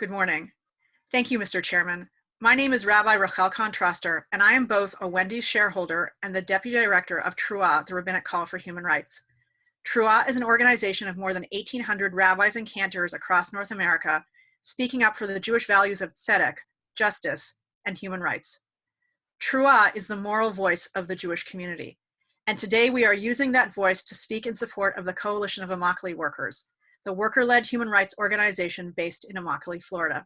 Good morning. Thank you, Mr. Chairman. My name is Rabbi Kahn-Troster, and I am both a Wendy's shareholder and the Deputy Director of TRUA, the Rabbinic Call for Human Rights. TRUA is an organization of more than 1,800 rabbis and cantors across North America, speaking up for the Jewish values of tzedek, justice, and human rights. TRUA is the moral voice of the Jewish community, and today we are using that voice to speak in support of the Coalition of Immokalee Workers, the worker-led human rights organization based in Immokalee, Florida.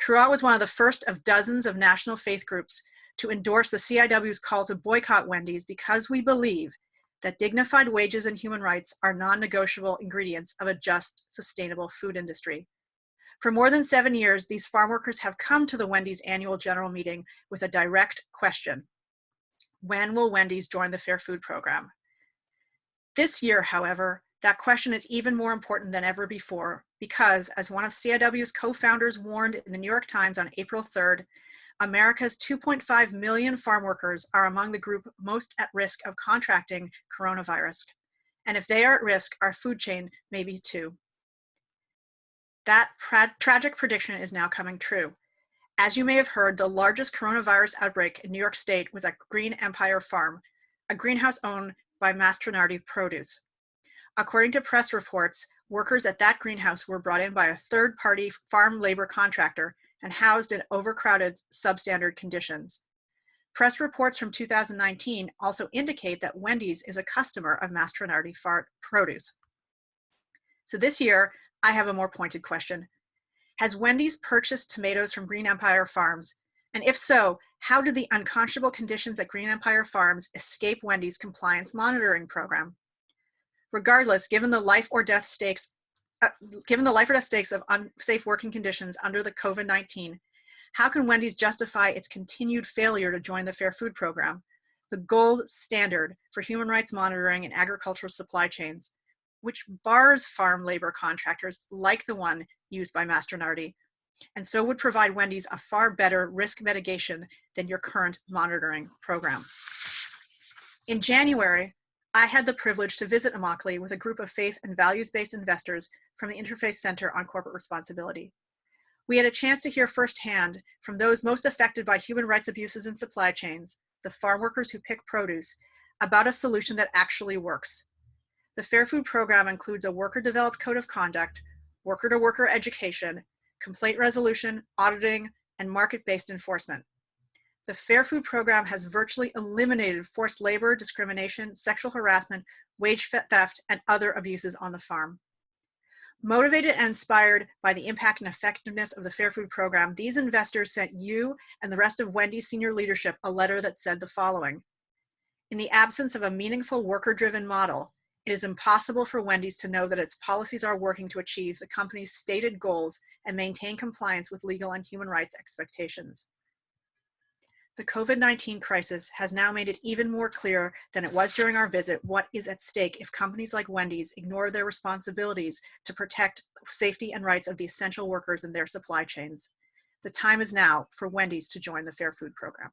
TRUA was one of the first of dozens of national faith groups to endorse the CIW's call to boycott Wendy's because we believe that dignified wages and human rights are non-negotiable ingredients of a just, sustainable food industry. For more than 7 years, these farm workers have come to the Wendy's annual general meeting with a direct question: when will Wendy's join the Fair Food Program? This year, however, that question is even more important than ever before because, as one of CIW's co-founders warned in the New York Times on April 3rd, America's 2.5 million farm workers are among the group most at risk of contracting coronavirus. And if they are at risk, our food chain may be too. That tragic prediction is now coming true. As you may have heard, the largest coronavirus outbreak in New York State was at Green Empire Farm, a greenhouse owned by Mastronardi Produce. According to press reports, workers at that greenhouse were brought in by a third-party farm labor contractor and housed in overcrowded, substandard conditions. Press reports from 2019 also indicate that Wendy's is a customer of Mastronardi Produce. So this year, I have a more pointed question. Has Wendy's purchased tomatoes from Green Empire Farms? And if so, how did the unconscionable conditions at Green Empire Farms escape Wendy's compliance monitoring program? Regardless, given the life or death stakes of unsafe working conditions under the COVID-19, how can Wendy's justify its continued failure to join the Fair Food Program, the gold standard for human rights monitoring in agricultural supply chains, which bars farm labor contractors like the one used by Mastronardi, and so would provide Wendy's a far better risk mitigation than your current monitoring program? In January, I had the privilege to visit Immokalee with a group of faith and values-based investors from the Interfaith Center on Corporate Responsibility. We had a chance to hear firsthand from those most affected by human rights abuses in supply chains, the farm workers who pick produce, about a solution that actually works. The Fair Food Program includes a worker-developed code of conduct, worker-to-worker education, complaint resolution, auditing, and market-based enforcement. The Fair Food Program has virtually eliminated forced labor, discrimination, sexual harassment, wage theft, and other abuses on the farm. Motivated and inspired by the impact and effectiveness of the Fair Food Program, these investors sent you and the rest of Wendy's senior leadership a letter that said the following: in the absence of a meaningful worker-driven model, it is impossible for Wendy's to know that its policies are working to achieve the company's stated goals and maintain compliance with legal and human rights expectations. The COVID-19 crisis has now made it even more clear than it was during our visit what is at stake if companies like Wendy's ignore their responsibilities to protect safety and rights of the essential workers in their supply chains. The time is now for Wendy's to join the Fair Food Program.